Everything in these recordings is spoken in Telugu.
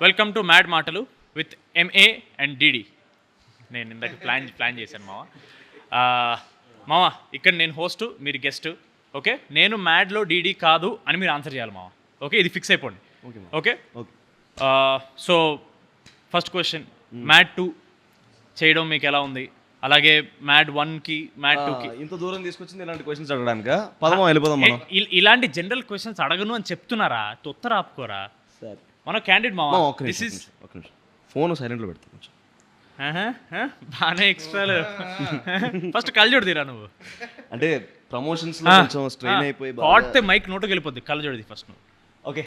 వెల్కమ్ టు మ్యాడ్ మాటలు విత్ ఎంఏ అండ్ డిడి. నేను ఇందాక ప్లాన్ చేశాను మామ. ఇక్కడ నేను హోస్ట్, మీరు గెస్ట్. ఓకే, నేను మ్యాడ్లో డిడి కాదు అని మీరు ఆన్సర్ చేయాలి మామ. ఓకే, ఇది ఫిక్స్ అయిపోండి. Okay. So first question, mad 2 చేయడం మీకు ఎలా ఉంది? అలాగే మ్యాడ్ 1కి మ్యాడ్ 2కి ఇంత దూరం తీసుకొచ్చింది ఇలాంటి క్వశ్చన్స్ అడగడానికి. పదమా వెళ్ళిపోదాం మనం. ఇలాంటి జనరల్ క్వశ్చన్స్ అడగను అని చెప్తున్నారా? తొత్తర ఆపుకోరా మన క్యాండిడేట్ మామ. దిస్ ఇస్ ఫోన్ సైలెంట్లో పెడతాను. బాగానే ఎక్స్ట్రాలు. ఫస్ట్ కళ్ళజోడు తీరా నువ్వు. అంటే ప్రమోషన్స్ లో కొంచెం స్ట్రెయిన్ అయిపోయి పాడితే మైక్ నోటుకి వెళ్ళిపోద్ది. కళ్ళజోడిది ఫస్ట్ నువ్వు. Okay.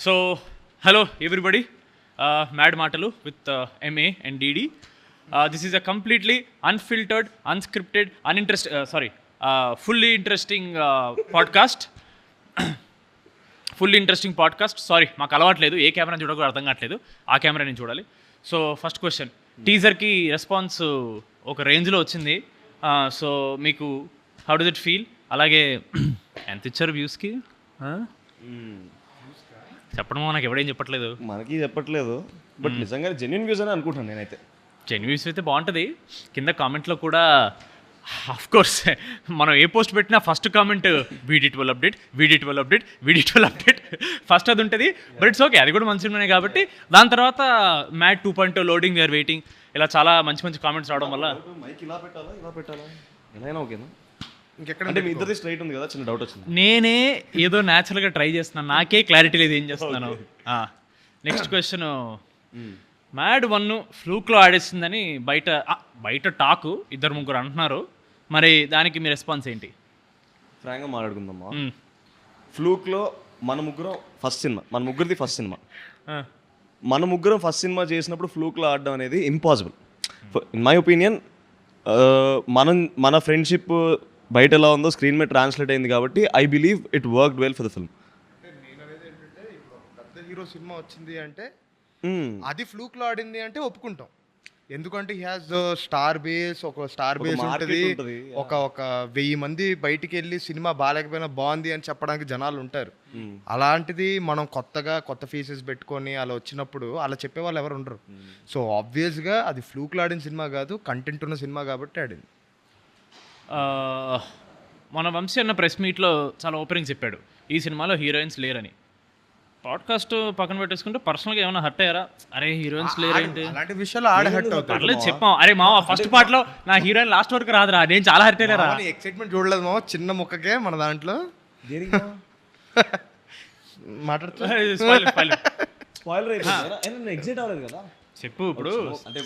So hello everybody, mad మాటలు with MA and DD. This is a completely unfiltered, unscripted, fully interesting podcast. Full interesting podcast. Sorry, మాకు అలవాట్లేదు, ఏ కెమెరా చూడకూడదు అర్థం కావట్లేదు, ఆ కెమెరా నేను చూడాలి. సో ఫస్ట్ క్వశ్చన్, టీజర్కి రెస్పాన్స్ ఒక రేంజ్లో వచ్చింది. సో మీకు హౌ డస్ ఇట్ ఫీల్? అలాగే ఎంత ఇచ్చారు వ్యూస్కి? చెప్పడం నాకు ఎవడేం చెప్పట్లేదు. మనకి చెప్పట్లేదు, బట్ నిజంగా జెన్యున్ వ్యూస్ అని అనుకుంటాను నేనైతే. జెన్యున్ వ్యూస్ అయితే బాగుంటుంది. కింద కామెంట్లో కూడా ఆఫ్ కోర్స్ మనం ఏ పోస్ట్ పెట్టినా ఫస్ట్ కామెంట్ వీడి12 అప్డేట్ ఫస్ట్ అది ఉంటుంది. బట్ ఇట్స్ ఓకే, అది కూడా మంచి సినిమానే కాబట్టి. దాని తర్వాత మ్యాడ్ 2.0 లోడింగ్, వీఆర్ వెయిటింగ్, ఇలా చాలా మంచి మంచి కామెంట్స్ రావడం వల్ల మైక్ ఇలా పెట్టాలా ఎలా ఓకేనా? ఇంకెక్కడ మీ ఇద్దరిది స్ట్రైట్ ఉంది కదా, చిన్న డౌట్ వచ్చింది. నేనే ఏదో న్యాచురల్గా ట్రై చేస్తున్నాను, నాకే క్లారిటీ లేదు ఏం చేస్తున్నాను. నెక్స్ట్ క్వశ్చన్, మ్యాడ్ 1 ఫ్లూక్లో ఆడేస్తుందని బయట టాకు 2-3 అంటున్నారు. మరి దానికి మీ రెస్పాన్స్ ఏంటి? ఫ్రాంక్గా మాట్లాడుకుందామా. ఫ్లూక్లో మన ముగ్గురిది ఫస్ట్ సినిమా. మన ముగ్గురం ఫస్ట్ సినిమా చేసినప్పుడు ఫ్లూక్లో ఆడడం అనేది ఇంపాసిబుల్. ఇన్ మై ఒపీనియన్, మన ఫ్రెండ్షిప్ బయట ఎలా ఉందో స్క్రీన్ మీద ట్రాన్స్లేట్ అయింది కాబట్టి I believe it worked well for the film. నేను అనేది ఏంటంటే, పెద్ద హీరో సినిమా వచ్చింది అంటే అది ఫ్లూక్లో ఆడింది అంటే ఒప్పుకుంటాం. ఎందుకంటే హీ హాజ్ స్టార్ బేస్ ఉంటుంది. ఒక 1000 మంది బయటికి వెళ్ళి సినిమా బాగాలేకపోయినా బాగుంది అని చెప్పడానికి జనాలు ఉంటారు. అలాంటిది మనం కొత్త ఫేసెస్ పెట్టుకొని అలా వచ్చినప్పుడు అలా చెప్పే వాళ్ళు ఎవరు ఉండరు. సో ఆబ్వియస్గా అది ఫ్లూక్లో ఆడిన సినిమా కాదు, కంటెంట్ ఉన్న సినిమా కాబట్టి ఆడింది. మన వంశీ అన్న ప్రెస్ మీట్లో చాలా ఓపెనింగ్ చెప్పాడు, ఈ సినిమాలో హీరోయిన్స్ లేరని. పాడ్కాస్ట్ పక్కన పెట్టేసుకుంటే పర్సనల్గా ఏమైనా హర్ట్ అయ్యారా? అరే హీరోయిన్స్ లేరేంటి అలాంటి విషయాలు హర్ట్ అవుతారు. చెప్పాం, అరే మావా ఫస్ట్ పార్ట్లో నా హీరోయిన్ లాస్ట్ వరకు రాదురా, నేను చాలా హర్ట్ అయ్యారా. ఎక్సైట్మెంట్ చూడలేదు మావా, చిన్న ముక్కకే మన దాంట్లో చెప్పు. ఇప్పుడు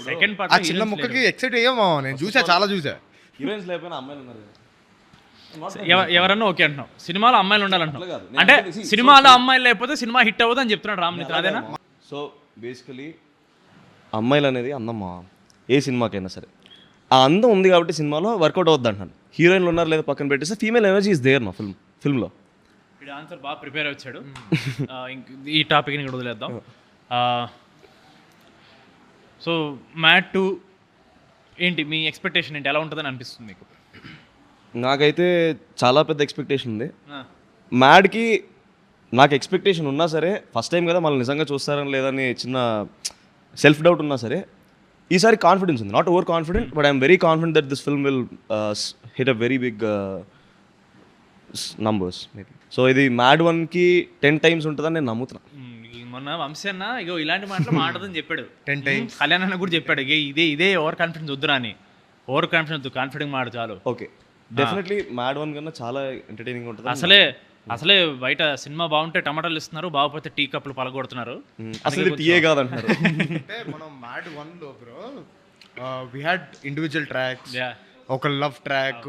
సెకండ్ పార్ట్ చిన్న ముక్కకి ఎక్సైట్ అయ్యా మావా, నేను చాలా చూసా. హీరోయిన్స్ లేకపోయినా అమ్మాయిలు ఉన్నారు. ఎవరన్నా ఓకే అంటున్నావు, సినిమాలో అమ్మాయిలు ఉండాలంటున్నావు. అంటే సినిమాలో అమ్మాయిలు లేకపోతే సినిమా హిట్ అవ్వదు అని చెప్తున్నాడు రామ్నిత్ర, అదేనా? సో బేసికలీ అమ్మాయిలు అనేది అందమ్మా, ఏ సినిమాకైనా సరే ఆ అందం ఉంది కాబట్టి సినిమాలో వర్కౌట్ అవుద్ది అంటాను. హీరోయిన్లు ఉన్నారు లేదా పక్కన పెట్టేస్తే ఫీమేల్ ఎనర్జీ ఇస్ దేర్ మా ఫిల్మ్లో. ఇది ఆన్సర్ బాగా ప్రిపేర్ వచ్చాడు. ఈ టాపిక్ని కూడా వదిలేద్దాం. సో మ్యాడ్ 2 ఏంటి మీ ఎక్స్పెక్టేషన్ ఏంటి? ఎలా ఉంటుందని అనిపిస్తుంది మీకు? నాకైతే చాలా పెద్ద ఎక్స్పెక్టేషన్ ఉంది. మ్యాడ్కి నాకు ఎక్స్పెక్టేషన్ ఉన్నా సరే, ఫస్ట్ టైం కదా మళ్ళీ నిజంగా చూస్తారని లేదని చిన్న సెల్ఫ్ డౌట్ ఉన్నా సరే, ఈసారి కాన్ఫిడెన్స్ ఉంది. Not over confident, but I'm very confident that this film will hit a very big numbers maybe. So ఇది మ్యాడ్ 1కి 10 times ఉంటుందని నేను నమ్ముతున్నాను. మొన్న వంశీ అన్న ఇగో ఇలాంటి మాటలు మాట్లాడదని చెప్పాడు 10 times. కళ్యాణ్ అన్న కూడా చెప్పాడు, ఇదే ఓవర్ కాన్ఫిడెన్స్ వద్దురా అని. ఓవర్ కాన్ఫిడెన్స్ వద్దు, కాన్ఫిడెంట్ మాట చాలు. ఓకే, డెఫినెట్లీ మ్యాడ్ 1 కన్నా చాలా ఎంటర్టైనింగ్ ఉంటుంది. అసలే బయట సినిమా బాగుంటే టమాటాలు ఇస్తున్నారు, బాగుపోతే టీ కప్పులు పలగొడుతున్నారు. అసలు టీయే కాదంటున్నారు. అంటే మనం మ్యాడ్ 1లో bro we had individual tracks, ఒక లవ్ ట్రాక్,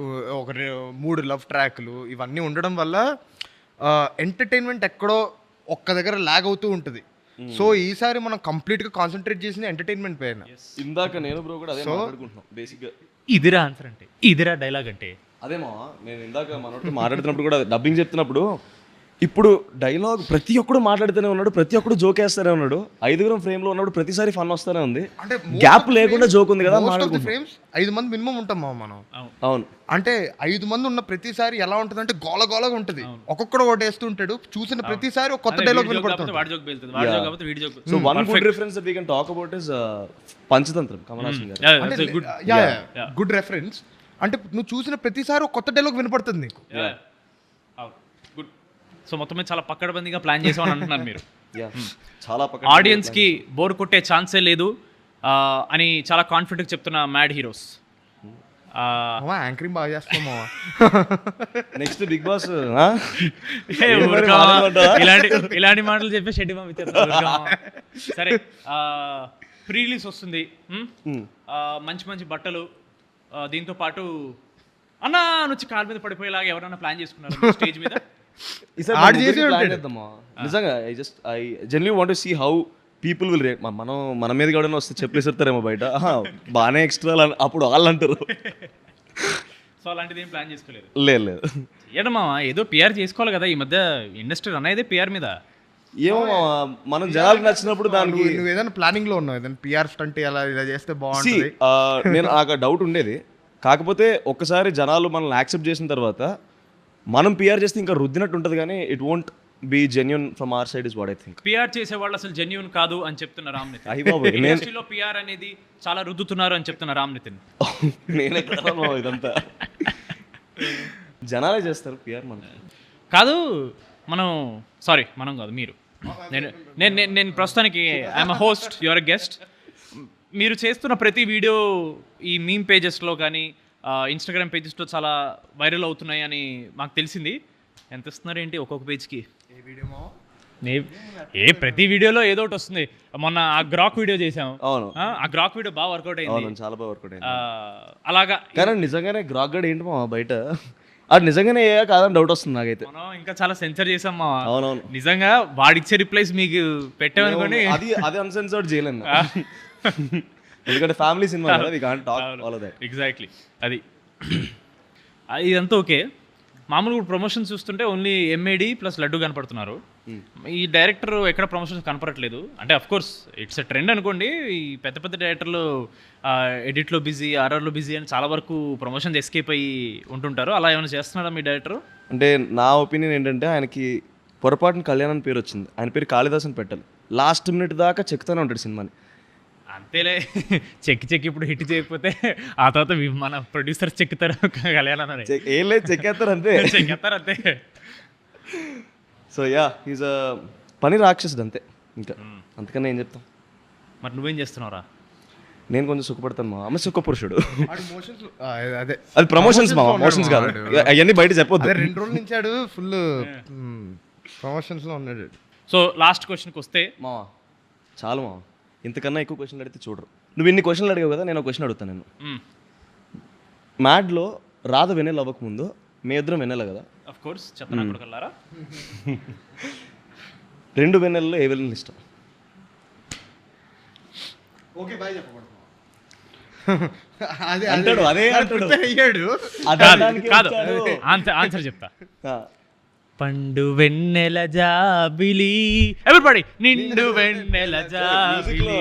3 లవ్ ట్రాక్లు, ఇవన్నీ ఉండడం వల్ల ఎంటర్టైన్మెంట్ ఎక్కడో ఒక్క దగ్గర లాగ్ అవుతూ ఉంటుంది. సో ఈసారి మనం కంప్లీట్గా కాన్సన్ట్రేట్ చేసిన ఎంటర్టైన్మెంట్ పైన. ఇందాక నేను బ్రో కూడా అదే మాట్లాడుకుంటున్నాం బేసిక్గా. ఇదిరా ఆన్సర్ అంటే, ఇదిరా డైలాగ్ అంటే అదేమా. నేను ఇందాక మనతో మాట్లాడుతున్నప్పుడు కూడా డబ్బింగ్ చెప్తున్నప్పుడు ఇప్పుడు డైలాగ్ ప్రతి ఒక్కడు మాట్లాడుతూనే ఉన్నాడు, ప్రతి ఒక్కడు జోక్ వేస్తూనే ఉన్నాడు. 5 ఫ్రేమ్ లో ఉన్నప్పుడు ప్రతిసారి ఫన్ వస్తూనే ఉంది. అంటే గ్యాప్ లేకుండా జోక్ ఉంది కదా. ఫ్రేమ్స్ 5 మంది మినిమం ఉంటాం మనం. అవును, అంటే 5 మంది ఉన్న ప్రతిసారి ఎలా ఉంటుంది అంటే గోలగోలగా ఉంటుంది. ఒక్కొక్కడు ఒకటి వేస్తుంటాడు, చూసిన ప్రతిసారి ఒక కొత్త డైలాగ్ వినపడుతుంది. So one good reference that we can talk about is Panchatantram, Kamal Haasan garu. Good reference. అంటే నువ్వు చూసిన ప్రతిసారి ఒక కొత్త డైలాగ్ వినపడుతుంది నీకు. గుడ్. సో మొత్తం మీద చాలా పక్కడబందిగా ప్లాన్ చేసామని అంటున్నారు మీరు. చాలా ఆడియన్స్ కి బోర్ కొట్టే ఛాన్సే లేదు అని చాలా కాన్ఫిడెంట్ చెప్తున్న మ్యాడ్ హీరోస్. యాంకరింగ్ బాగా చేస్తామా. నెక్స్ట్ బిగ్ బాస్ ఇలాంటి మాటలు చెప్పి షెడ్డి సరే. ప్రీ రిలీజ్ వస్తుంది, మంచి మంచి బట్టలు, దీంతో పాటు అన్నా నుంచి కాలు మీద పడిపోయేలాగా ఎవరైనా ప్లాన్ చేసుకున్నారు స్టేజ్ మీద? నిజంగా I genuinely want to see how people will react. మన మీద కూడా వస్తే చెప్పలేసేస్తారేమో బయట, బాగానే ఎక్స్ట్రా అప్పుడు వాళ్ళు అంటారు. సో అలాంటిది ఏం ప్లాన్ చేసుకోలేదు? లేదు. ఏడమ్మా ఏదో పిఆర్ చేసుకోవాలి కదా, ఈ మధ్య ఇండస్ట్రీ రన్ అయితే పిఆర్ మీద. ఏమో మనం జనాలకు నచ్చినప్పుడు దానికి. నువ్వు ఏదైనా ప్లానింగ్ లో ఉన్నావు, ఏదైనా పిఆర్ స్టంట్ ఇలా చేస్తే బాగుంటుంది? నేను నాకు డౌట్ ఉండేది, కాకపోతే ఒక్కసారి జనాలు మనల్ని యాక్సెప్ట్ చేసిన తర్వాత మనం పిఆర్ చేస్తే ఇంకా రుద్దినట్టు ఉంటుంది, కానీ it won't be genuine from our side is what I think. PR చేసే వాళ్ళు అసలు జెన్యూన్ కాదు అని చెప్తున్న రామ్ నితిన్. ఇండస్ట్రీలో పిఆర్ అనేది చాలా రుద్దుతున్నారు అని చెప్తున్న రామ్ నితిన్. నేనే ఇదంతా జనాలే చేస్తారు పిఆర్, మనం కాదు. మనం కాదు, మీరు. నేను ప్రస్తుతానికి I'm a host, your a guest. మీరు చేస్తున్న ప్రతి వీడియో ఈ మీమ్ పేజెస్లో కానీ ఇన్స్టాగ్రామ్ పేజెస్లో చాలా వైరల్ అవుతున్నాయి అని మాకు తెలిసింది. ఎంత ఇస్తున్నారు ఏంటి ఒక్కొక్క పేజ్కి? ప్రతి వీడియోలో ఏదో ఒకటి వస్తుంది. మొన్న ఆ గ్రాక్ వీడియో చేసాం. అవును, ఆ గ్రాక్ వీడియో బాగా వర్కౌట్ అయింది. చాలా బాగా వర్కౌట్ అయింది. అలాగా. కానీ నిజంగానే గ్రాక్ గడ్ ఏంటి మా బయట అది నిజంగానే ఏ కాదని డౌట్ వస్తుంది నాకైతే. మనం ఇంకా చాలా సెన్సర్ చేసాం మా. అవునవును, నిజంగా వాడిచ్చే రిప్లైస్ మీకు పెట్టామనుకోండి, అది అన్సెన్సర్డ్ చేయలేను. ఎందుకంటే ఫ్యామిలీ సినిమా కదా, we can't talk all of that. Exactly. అది ఇదంతా ఓకే. మామూలుగా ప్రమోషన్స్ చూస్తుంటే ఓన్లీ ఎంఏడి ప్లస్ లడ్డు కనపడుతున్నారు. ఈ డైరెక్టర్ ఎక్కడ ప్రమోషన్స్ కనపడట్లేదు. అంటే of course it's a trend అనుకోండి. ఈ పెద్ద పెద్ద డైరెక్టర్లు ఎడిట్లో బిజీ, ఆర్ఆర్లో బిజీ అని చాలా వరకు ప్రమోషన్స్ ఎస్కేప్ అయ్యి ఉంటుంటారు. అలా ఏమైనా చేస్తున్నాడా మీ డైరెక్టర్? అంటే నా ఒపీనియన్ ఏంటంటే, ఆయనకి పొరపాటున కళ్యాణ్ అని పేరు వచ్చింది, ఆయన పేరు కాళిదాస్ అని పెట్టాలి. లాస్ట్ మినిట్ దాకా చెక్తూనే ఉంటాడు సినిమాని. అంతేలే, చెక్కి ఇప్పుడు హిట్ చేయకపోతే ఆ తర్వాత మన ప్రొడ్యూసర్ చెక్కుతారు కళ్యాణ్ ఏం లేదు, చెక్కేస్తారు అంతే. చెక్కేస్తారు అంతే. సో ఈజ్ అ పని రాక్షసుడు అంతే, ఇంకా అంతకన్నా ఏం చెప్తాం. మరి నువ్వేం చేస్తున్నావురా? నేను కొంచెం సుఖపడతాను మా అమ్మ, సుఖ పురుషుడు. అదే అది ప్రమోషన్స్ మా, మోషన్స్ కాదు అవన్నీ బయట చెప్పొద్దు. 2 రోజుల నుంచి ఆడు ఫుల్ ప్రమోషన్స్ లో ఉన్నాడు. సో లాస్ట్ క్వశ్చన్కి వస్తే మావా, చాలు మావా, ఇంతకన్నా ఎక్కువ క్వశ్చన్లు అడిగితే చూడరు. నువ్వు ఇన్ని క్వశ్చన్లు అడిగావు కదా, నేను ఒక క్వశ్చన్ అడుగుతాను. నేను మ్యాడ్లో రాధ వెన్నెల అవ్వకముందు మీ ఇద్దరం వెన్నెల కదా? Of course. చెప్పనా కొడుకల్లారా? 2 వెన్నెలలో ఏ వెన్నెల ఇష్టం? ఓకే బాయ్ చెప్పకూడదు. ఆన్సర్ చెప్తా. పండు వెన్నెల జాబిలి, ఎవ్రీబడి నిండు వెన్నెల జాబిలి.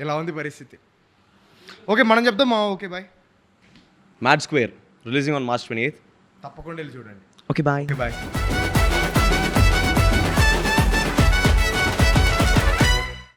ఇలా ఉంది పరిస్థితి. ఓకే మనం చెప్తాం మా. Okay bye. Mad square releasing on March 28th. తప్పకుండా వెళ్ళి చూడండి. Okay bye. బాయ్.